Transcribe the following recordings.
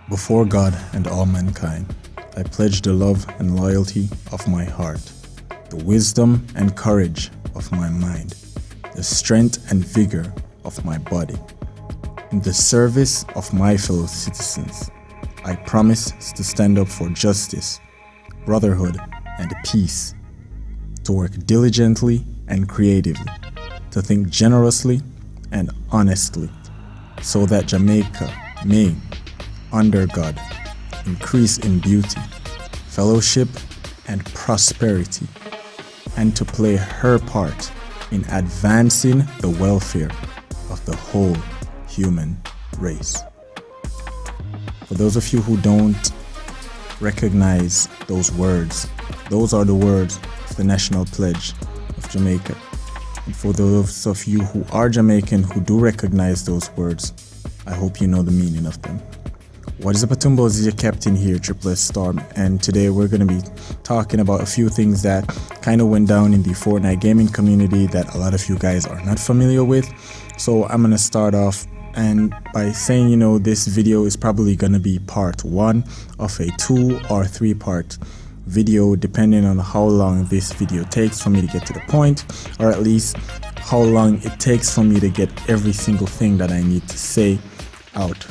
Before God and all mankind, I pledge the love and loyalty of my heart, the wisdom and courage of my mind, the strength and vigor of my body. In the service of my fellow citizens, I promise to stand up for justice, brotherhood, and peace, to work diligently and creatively, to think generously and honestly, so that Jamaica may, under God, increase in beauty, fellowship, and prosperity, and to play her part in advancing the welfare of the whole human race. For those of you who don't recognize those words, those are the words of the National Pledge of Jamaica. And for those of you who are Jamaican who do recognize those words, I hope you know the meaning of them. What is up, Atumbo? This is your captain here, Triple S Storm, and today we're going to be talking about a few things that kind of went down in the Fortnite gaming community that a lot of you guys are not familiar with. So I'm going to start off and by saying, this video is probably going to be part 1 of a 2 or 3 part video, depending on how long this video takes for me to get to the point, or at least how long it takes for me to get every single thing that I need to say out.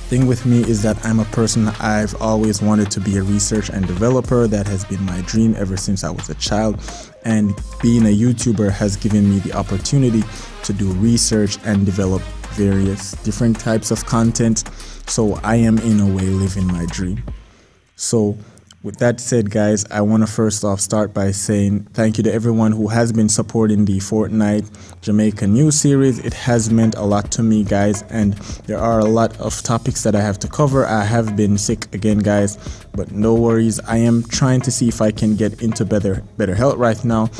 Thing with me is that I'm a person, I've always wanted to be a research and developer. That has been my dream ever since I was a child, and being a YouTuber has given me the opportunity to do research and develop various different types of content. So I am in a way living my dream. So with that said, guys, I want to first off start by saying thank you to everyone who has been supporting the Fortnite Jamaica news series. It has meant a lot to me, guys, and there are a lot of topics that I have to cover. I have been sick again, guys, but no worries. I am trying to see if I can get into better health right now.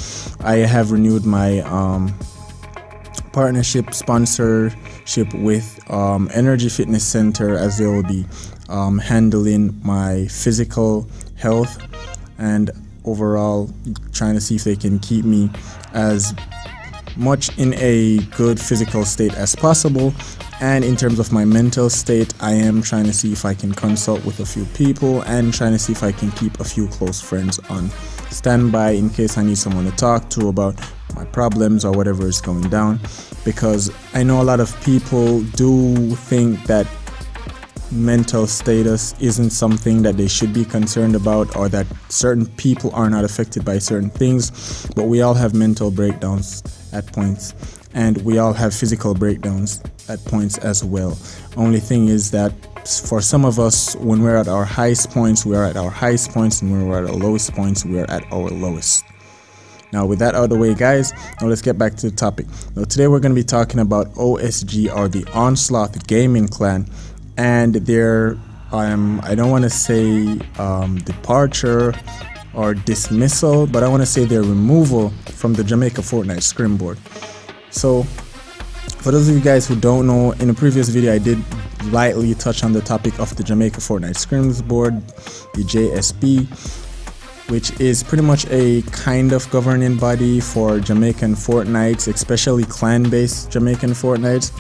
I have renewed my partnership sponsorship with Energy Fitness Center, as they will be handling my physical health and overall trying to see if they can keep me as much in a good physical state as possible. And in terms of my mental state, I am trying to see if I can consult with a few people and trying to see if I can keep a few close friends on standby in case I need someone to talk to about my problems or whatever is going down, because I know a lot of people do think that mental status isn't something that they should be concerned about, or that certain people are not affected by certain things, but we all have mental breakdowns at points, and we all have physical breakdowns at points as well. Only thing is that for some of us, when we're at our highest points, we are at our highest points, and when we're at our lowest points, we are at our lowest. Now, with that out of the way, guys, now let's get back to the topic. Now, today we're going to be talking about OSG, or the Onslaught Gaming Clan, and their I don't want to say departure or dismissal, but I want to say their removal from the Jamaica Fortnite Scrim board. So for those of you guys who don't know, in a previous video I did lightly touch on the topic of the Jamaica Fortnite Scrims board, the JSB, which is pretty much a kind of governing body for Jamaican Fortnites, especially clan-based Jamaican Fortnites.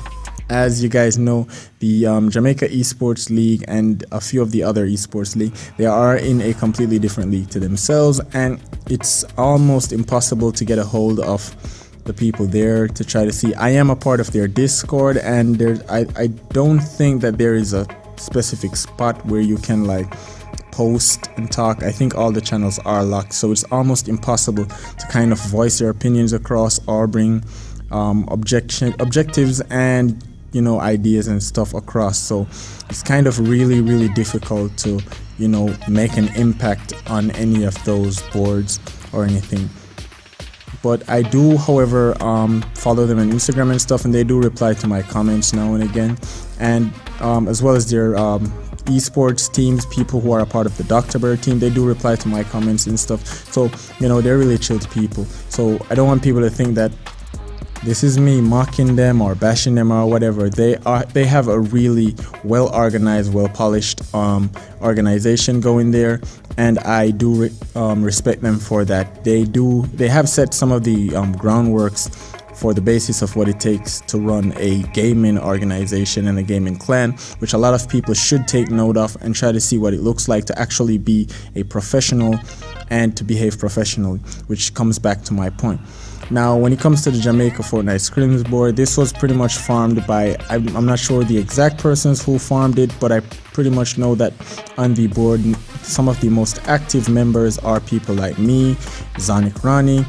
As you guys know, the Jamaica Esports League and a few of the other esports league, they are in a completely different league to themselves, and it's almost impossible to get a hold of the people there to try to see. I am a part of their Discord, and I don't think that there is a specific spot where you can like post and talk. I think all the channels are locked, so it's almost impossible to kind of voice your opinions across or bring objectives and ideas and stuff across. So it's kind of really difficult to make an impact on any of those boards or anything. But I do, however, follow them on Instagram and stuff, and they do reply to my comments now and again, and as well as their esports teams, people who are a part of the Dr. Bird team, they do reply to my comments and stuff. So they're really chilled people. So I don't want people to think that this is me mocking them or bashing them or whatever. They have a really well organized, well polished organization going there, and I do respect them for that. They have set some of the groundworks for the basis of what it takes to run a gaming organization and a gaming clan, which a lot of people should take note of and try to see what it looks like to actually be a professional and to behave professionally, which comes back to my point. Now, when it comes to the Jamaica Fortnite Scrims board, this was pretty much farmed by, I'm not sure the exact persons who farmed it, but I pretty much know that on the board, some of the most active members are people like me, Zonic Ronnie,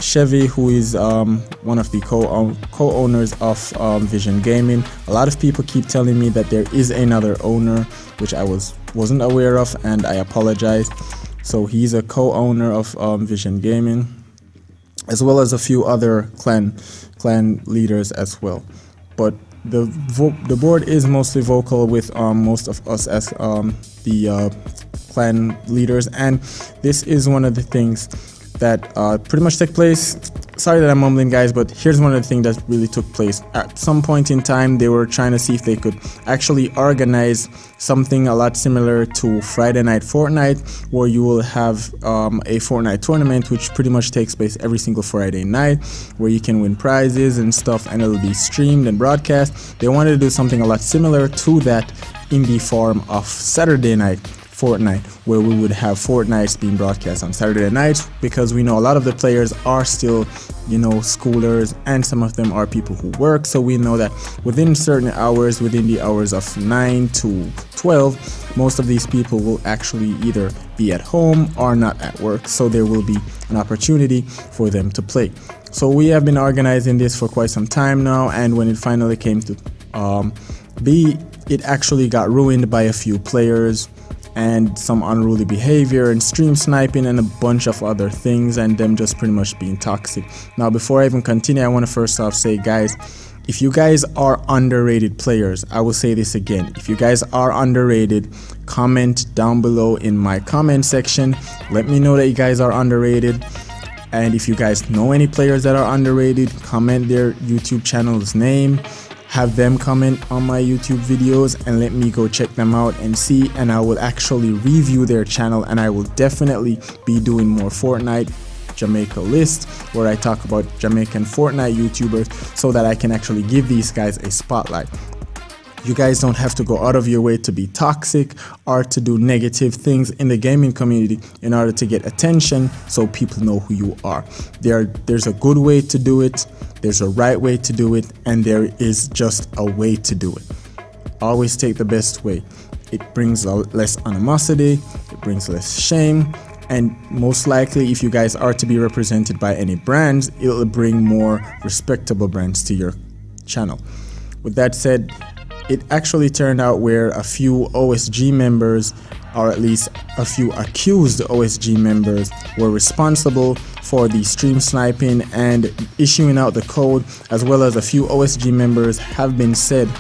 Chevy, who is one of the co-owners of Vision Gaming. A lot of people keep telling me that there is another owner, which I wasn't aware of, and I apologize. So he's a co-owner of Vision Gaming, as well as a few other clan leaders as well. But the board is mostly vocal with most of us as the clan leaders, and this is one of the things that pretty much take place. Sorry that I'm mumbling, guys, but here's one of the things that really took place. At some point in time, they were trying to see if they could actually organize something a lot similar to Friday Night Fortnite, where you will have a Fortnite tournament, which pretty much takes place every single Friday night, where you can win prizes and stuff, and it'll be streamed and broadcast. They wanted to do something a lot similar to that in the form of Saturday Night Fortnite, where we would have Fortnites being broadcast on Saturday nights, because we know a lot of the players are still, you know, schoolers, and some of them are people who work. So we know that within certain hours, within the hours of 9 to 12, most of these people will actually either be at home or not at work, so there will be an opportunity for them to play. So we have been organizing this for quite some time now, and when it finally came to it actually got ruined by a few players and some unruly behavior and stream sniping and a bunch of other things, and them just pretty much being toxic. Now, before I even continue, I want to first off say, guys, if you guys are underrated players, I will say this again. If you guys are underrated, comment down below in my comment section. Let me know that you guys are underrated. And if you guys know any players that are underrated, comment their YouTube channel's name. Have them comment on my YouTube videos and let me go check them out and see, and I will actually review their channel, and I will definitely be doing more Fortnite Jamaica list where I talk about Jamaican Fortnite YouTubers, so that I can actually give these guys a spotlight. You guys don't have to go out of your way to be toxic or to do negative things in the gaming community in order to get attention, so people know who you are. There's a good way to do it, there's a right way to do it, and there is just a way to do it. Always take the best way. It brings less animosity, it brings less shame, and most likely, if you guys are to be represented by any brands, it'll bring more respectable brands to your channel. With that said, it actually turned out where a few OSG members, or at least a few accused OSG members, were responsible for the stream sniping and issuing out the code, as well as a few OSG members have been said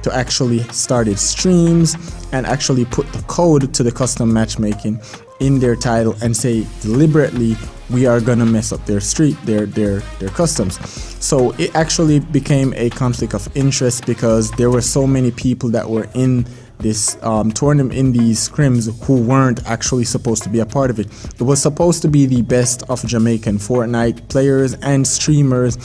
to actually started streams and actually put the code to the custom matchmaking in their title and say deliberately, we are gonna mess up their customs. So it actually became a conflict of interest, because there were so many people that were in this tournament, in these scrims, who weren't actually supposed to be a part of it. It was supposed to be the best of Jamaican Fortnite players and streamers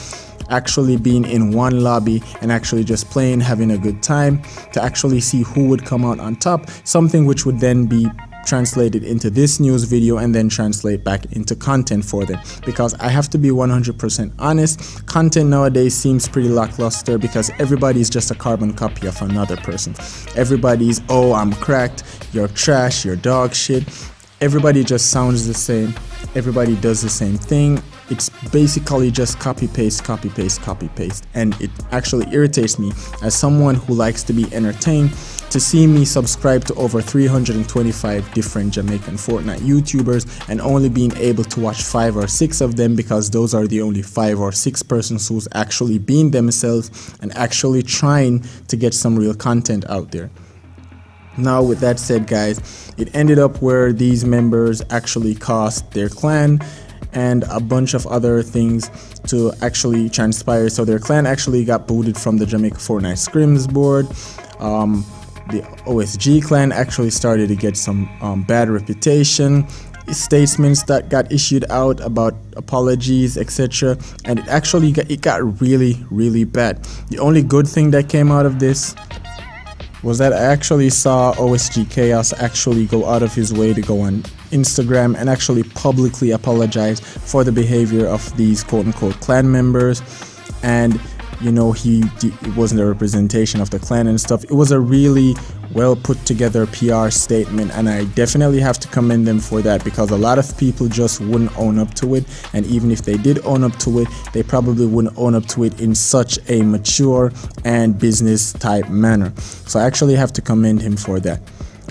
actually being in one lobby and actually just playing, having a good time, to actually see who would come out on top, something which would then be translated into this news video and then translate back into content for them. Because I have to be 100% honest, content nowadays seems pretty lackluster, because everybody's just a carbon copy of another person. Everybody's, oh, I'm cracked, you're trash, you're dog shit. Everybody just sounds the same, everybody does the same thing. It's basically just copy paste, copy paste, copy paste, and it actually irritates me as someone who likes to be entertained to see me subscribe to over 325 different Jamaican Fortnite YouTubers and only being able to watch 5 or 6 of them, because those are the only 5 or 6 persons who's actually being themselves and actually trying to get some real content out there. Now, with that said, guys, it ended up where these members actually cost their clan and a bunch of other things to actually transpire. So their clan actually got booted from the Jamaica Fortnite Scrims board. The OSG clan actually started to get some bad reputation, statements that got issued out about apologies, etc., and it got really bad. The only good thing that came out of this was that I actually saw OSG Chaos actually go out of his way to go on Instagram and actually publicly apologize for the behavior of these quote-unquote clan members. And you know, it wasn't a representation of the clan and stuff. It was a really well put together PR statement, and I definitely have to commend them for that, because a lot of people just wouldn't own up to it, and even if they did own up to it, they probably wouldn't own up to it in such a mature and business type manner. So I actually have to commend him for that.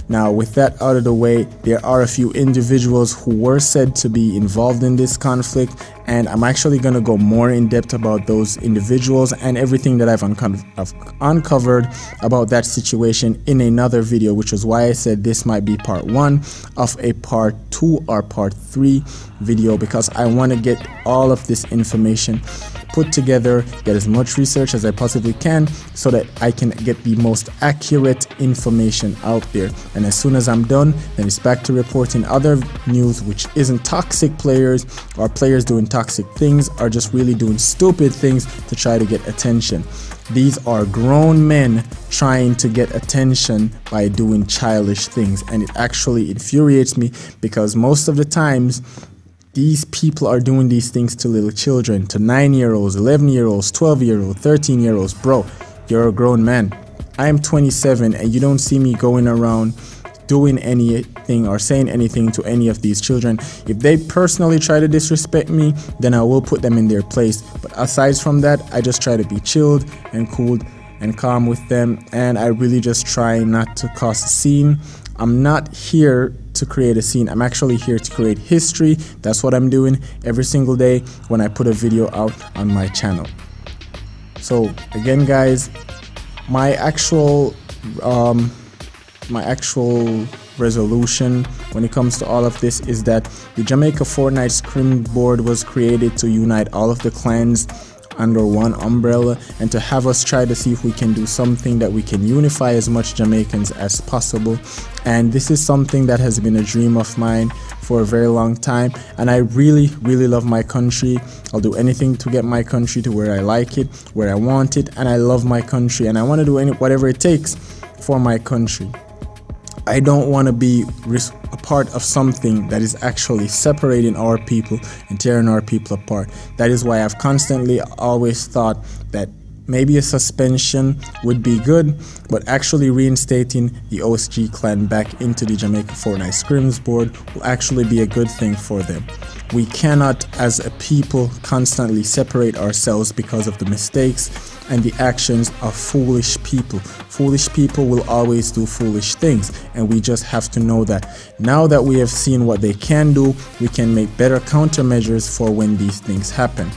Now, with that out of the way, there are a few individuals who were said to be involved in this conflict, and I'm actually going to go more in depth about those individuals and everything that I've uncovered about that situation in another video, which is why I said this might be part 1 of a part 2 or part 3 video, because I want to get all of this information put together, get as much research as I possibly can so that I can get the most accurate information out there. And as soon as I'm done, then it's back to reporting other news which isn't toxic players or players doing toxic things or just really doing stupid things to try to get attention. These are grown men trying to get attention by doing childish things, and it actually infuriates me, because most of the times these people are doing these things to little children, to 9-year-olds, 11-year-olds, 12-year-olds, 13-year-olds. Bro, you're a grown man. I am 27, and you don't see me going around doing anything or saying anything to any of these children. If they personally try to disrespect me, then I will put them in their place. But aside from that, I just try to be chilled and cool and calm with them, and I really just try not to cause a scene. I'm not here to create a scene. I'm actually here to create history. That's what I'm doing every single day when I put a video out on my channel. So again, guys, my actual resolution when it comes to all of this is that the Jamaica Fortnite Scrim board was created to unite all of the clans under one umbrella, and to have us try to see if we can do something that we can unify as much Jamaicans as possible. And this is something that has been a dream of mine for a very long time, and I really love my country. I'll do anything to get my country to where I like it, where I want it, and I love my country, and I want to do whatever it takes for my country. I don't want to be a part of something that is actually separating our people and tearing our people apart. That is why I've constantly always thought that maybe a suspension would be good, but actually reinstating the OSG clan back into the Jamaica Fortnite Scrims board will actually be a good thing for them. We cannot as a people constantly separate ourselves because of the mistakes and the actions of foolish people. Foolish people will always do foolish things, and we just have to know that. Now that we have seen what they can do, we can make better countermeasures for when these things happen.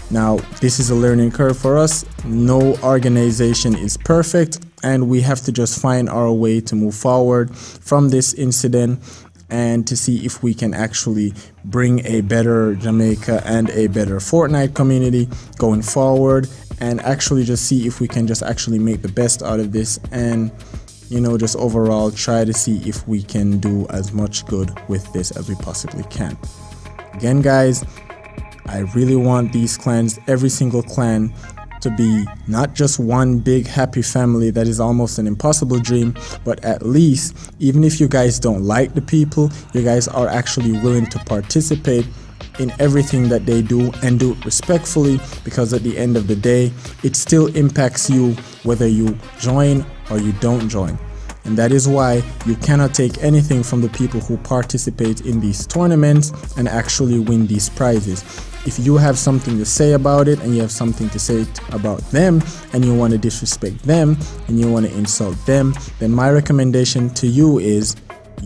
Now, this is a learning curve for us. No organization is perfect, and we have to just find our way to move forward from this incident and to see if we can actually bring a better Jamaica and a better Fortnite community going forward, and actually just see if we can just actually make the best out of this, and you know, just overall try to see if we can do as much good with this as we possibly can. Again, guys, I really want these clans, every single clan, to be not just one big happy family. That is almost an impossible dream, but at least, even if you guys don't like the people, you guys are actually willing to participate in everything that they do, and do it respectfully, because at the end of the day, it still impacts you whether you join or you don't join. And that is why you cannot take anything from the people who participate in these tournaments and actually win these prizes. If you have something to say about it, and you have something to say about them, and you want to disrespect them, and you want to insult them, then my recommendation to you is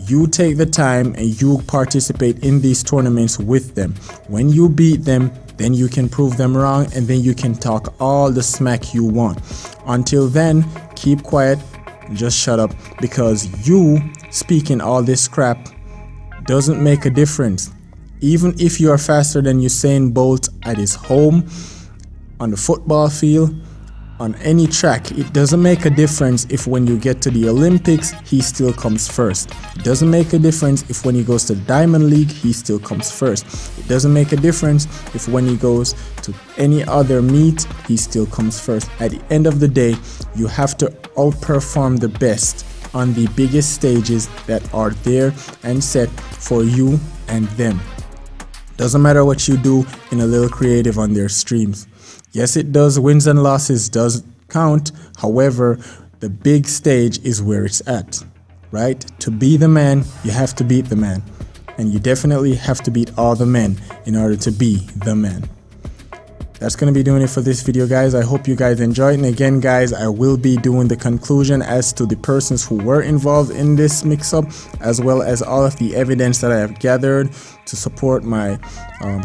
you take the time and you participate in these tournaments with them. When you beat them, then you can prove them wrong, and then you can talk all the smack you want. Until then, keep quiet and just shut up, because you speaking all this crap doesn't make a difference. Even if you are faster than Usain Bolt at his home, on the football field, on any track, it doesn't make a difference if when you get to the Olympics, he still comes first. It doesn't make a difference if when he goes to Diamond League, he still comes first. It doesn't make a difference if when he goes to any other meet, he still comes first. At the end of the day, you have to outperform the best on the biggest stages that are there and set for you and them. Doesn't matter what you do in a little creative on their streams. Yes, it does. Wins and losses does count. However, the big stage is where it's at, right? To be the man, you have to beat the man. And you definitely have to beat all the men in order to be the man. That's going to be doing it for this video, guys. I hope you guys enjoyed. And again, guys, I will be doing the conclusion as to the persons who were involved in this mix-up, as well as all of the evidence that I have gathered to support my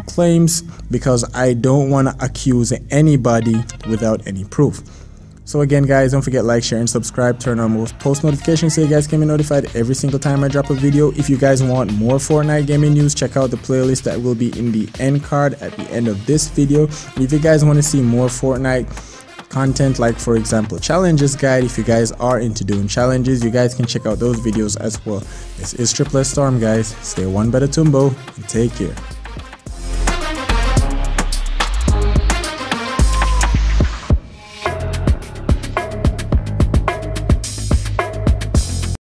claims, because I don't want to accuse anybody without any proof. So again, guys, don't forget like, share, and subscribe. Turn on post notifications so you guys can be notified every single time I drop a video. If you guys want more Fortnite gaming news, check out the playlist that will be in the end card at the end of this video. And if you guys want to see more Fortnite content, like for example challenges guide, if you guys are into doing challenges, you guys can check out those videos as well. This is Triple S Storm, guys. Stay one better Tumbo and take care.